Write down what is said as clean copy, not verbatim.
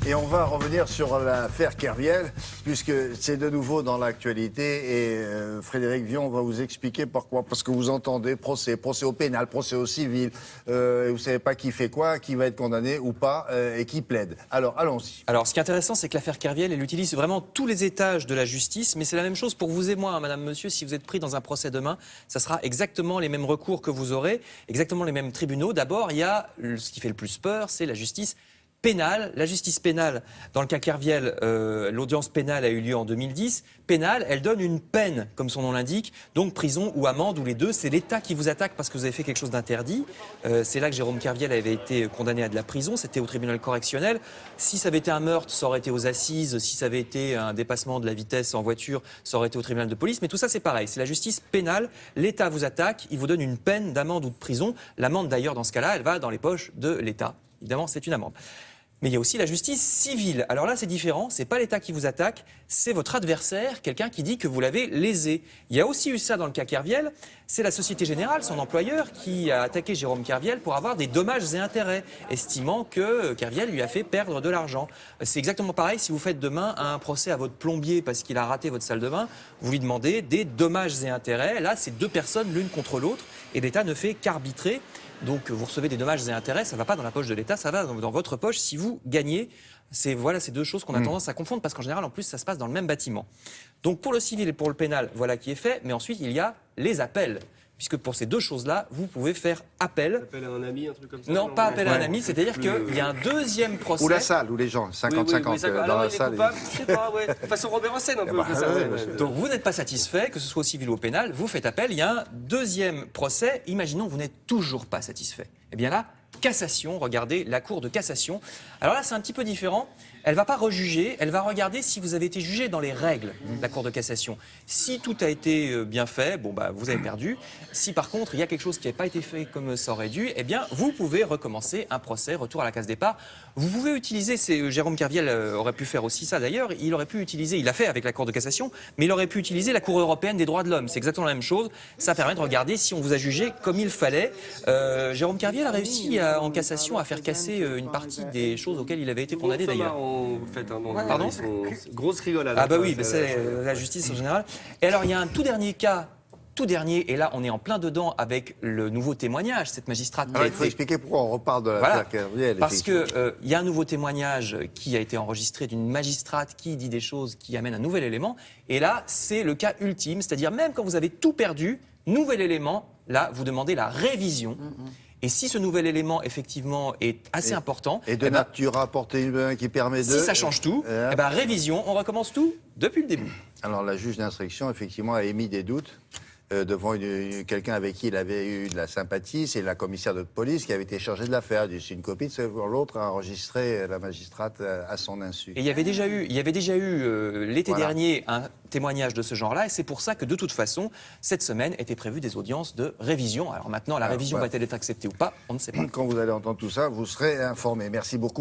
Et on va revenir sur l'affaire Kerviel, puisque c'est de nouveau dans l'actualité. Et Frédéric Villon va vous expliquer pourquoi. Parce que vous entendez procès au pénal, procès au civil. Vous ne savez pas qui fait quoi, qui va être condamné ou pas, et qui plaide. Alors, allons-y. Alors, ce qui est intéressant, c'est que l'affaire Kerviel, elle utilise vraiment tous les étages de la justice. Mais c'est la même chose pour vous et moi, hein, madame, monsieur. Si vous êtes pris dans un procès demain, ça sera exactement les mêmes recours que vous aurez, exactement les mêmes tribunaux. D'abord, il y a ce qui fait le plus peur, c'est la justice pénale. La justice pénale, dans le cas Kerviel, l'audience pénale a eu lieu en 2010. Pénale, elle donne une peine, comme son nom l'indique, donc prison ou amende ou les deux. C'est l'État qui vous attaque parce que vous avez fait quelque chose d'interdit. C'est là que Jérôme Kerviel avait été condamné à de la prison, c'était au tribunal correctionnel. Si ça avait été un meurtre, ça aurait été aux assises. Si ça avait été un dépassement de la vitesse en voiture, ça aurait été au tribunal de police. Mais tout ça, c'est pareil. C'est la justice pénale. L'État vous attaque, il vous donne une peine d'amende ou de prison. L'amende, d'ailleurs, dans ce cas-là, elle va dans les poches de l'État. Évidemment, c'est une amende. Mais il y a aussi la justice civile. Alors là, c'est différent. C'est pas l'État qui vous attaque, c'est votre adversaire, quelqu'un qui dit que vous l'avez lésé. Il y a aussi eu ça dans le cas Kerviel. C'est la Société Générale, son employeur, qui a attaqué Jérôme Kerviel pour avoir des dommages et intérêts, estimant que Kerviel lui a fait perdre de l'argent. C'est exactement pareil si vous faites demain un procès à votre plombier parce qu'il a raté votre salle de bain. Vous lui demandez des dommages et intérêts. Là, c'est deux personnes l'une contre l'autre et l'État ne fait qu'arbitrer. Donc vous recevez des dommages et intérêts, ça ne va pas dans la poche de l'État, ça va dans votre poche si vous gagnez. Voilà, ces deux choses qu'on a tendance à confondre parce qu'en général, en plus, ça se passe dans le même bâtiment. Donc pour le civil et pour le pénal, voilà qui est fait. Mais ensuite, il y a les appels. Puisque pour ces deux choses-là, vous pouvez faire appel. Appel à un ami, un truc comme ça? Non, pas appel à un ami, c'est-à-dire qu'il y a un deuxième procès. Ou la salle, ou les gens, 50-50 dans alors, la salle. Je sais pas, ouais. Façon Robert Hossein, un peu. Donc vous n'êtes pas satisfait, que ce soit au civil ou au pénal, vous faites appel, il y a un deuxième procès. Imaginons que vous n'êtes toujours pas satisfait. Eh bien là, cassation, regardez la cour de cassation. Alors là, c'est un petit peu différent. Elle ne va pas rejuger, elle va regarder si vous avez été jugé dans les règles de la cour de cassation. Si tout a été bien fait, bon bah vous avez perdu. Si par contre il y a quelque chose qui n'a pas été fait comme ça aurait dû, eh bien vous pouvez recommencer un procès, retour à la case départ. Vous pouvez utiliser, Jérôme Kerviel aurait pu faire aussi ça d'ailleurs, il aurait pu utiliser, il l'a fait avec la cour de cassation, mais il aurait pu utiliser la Cour européenne des droits de l'homme. C'est exactement la même chose. Ça permet de regarder si on vous a jugé comme il fallait. Jérôme Kerviel a réussi en cassation à faire casser une partie des choses auxquelles il avait été condamné d'ailleurs. Pardon, grosse rigolade. Ah bah oui, c'est la justice en général. Et alors il y a un tout dernier cas, et là on est en plein dedans avec le nouveau témoignage, cette magistrate. Alors, il faut expliquer pourquoi on reparle de l'affaire Kerviel. Parce qu'il y a un nouveau témoignage qui a été enregistré d'une magistrate qui dit des choses qui amènent un nouvel élément. Et là, c'est le cas ultime, c'est-à-dire même quand vous avez tout perdu, nouvel élément, là vous demandez la révision. Et si ce nouvel élément, effectivement, est assez important... Et de nature à apporter une qui permet de... Si ça change tout, eh ben, révision, on recommence tout depuis le début. Alors la juge d'instruction, effectivement, a émis des doutes devant quelqu'un avec qui il avait eu de la sympathie. C'est la commissaire de police qui avait été chargée de l'affaire. C'est une copie, l'autre a enregistré la magistrate à son insu. Et il y avait déjà eu l'été dernier un témoignage de ce genre-là, et c'est pour ça que de toute façon, cette semaine étaient prévues des audiences de révision. Alors maintenant, la révision va-t-elle être acceptée ou pas? On ne sait pas. Quand vous allez entendre tout ça, vous serez informé. Merci beaucoup.